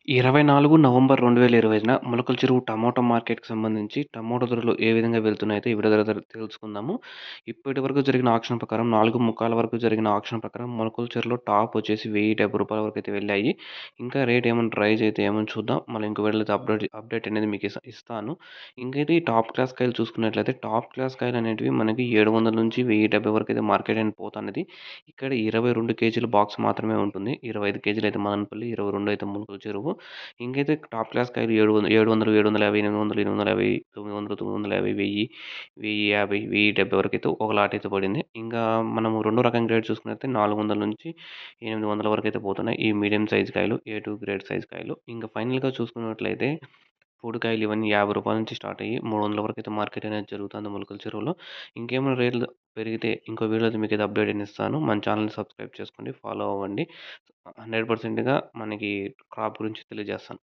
24 November 2020న మొలకల చెరువు tomato మార్కెట్‌కి సంబంధించి టమోటా ధరలు ఏ విధంగా వెళ్తున్నాయో అయితే ఈ వీడియో ద్వారా తెలుసుకుందాము. ఇప్పటివరకు జరిగిన ఆక్షన్ ప్రకారం 4:45 వరకు జరిగిన ఆక్షన్ ప్రకారం మొలకల చెరువులో టాప్ వచ్చేసి రూ. 1070 వరకు అయితే వెళ్ళాయి. ఇంకా రేట్ ఏమన్నా రైజ్ అయితే ఏమని చూద్దాం. మళ్ళీ ఇంకో వీడియోలో అయితే అప్డేట్ అనేది మీకు ఇస్తాను. ఇంకైతే ఈ టాప్ క్లాస్ కాయలు చూసుకున్నట్లయితే టాప్ క్లాస్ కాయలు అనేటివి మనకి 700 నుంచి 1070 వరకు అయితే మార్కెట్ అనేది పోతన్నది. ఇక్కడ 22 కేజీల బాక్స్ మాత్రమే ఉంటుంది. 25 కేజీలు అయితే మదనపల్లి, 22 అయితే మొలకల చెరువు. ఇంకైతే టాప్ క్లాస్ కాయలు 700, 750, 800, 850, 900, 950, 1000, 1050, 1070 వరకైతే ఒక లాట్ అయితే పడింది. ఇంకా మనము రెండో రకం గ్రేడ్ చూసుకున్నట్లయితే 400 నుంచి 800 వరకైతే పోతున్నాయి. ఈ మీడియం సైజ్ కాయలు, A2 గ్రేడ్ సైజ్ కాయలు. ఇంకా ఫైనల్‌గా చూసుకున్నట్లయితే పొడికాయలు ఇవన్నీ రూ. 50 నుంచి స్టార్ట్ అయ్యి 300 వరకైతే మార్కెట్ అనేది జరుగుతుంది మొలకల చెరువులో. ఇంకేమైనా రేట్లు పెరిగితే ఇంకో వీడియోలో మీకైతే అప్డేట్ అనేది ఇస్తాను. మన ఛానెల్‌ని సబ్స్క్రైబ్ చేసుకోండి. ఫాలో అవ్వండి. 100%గా మనకి క్రాప్ గురించి తెలియజేస్తాను.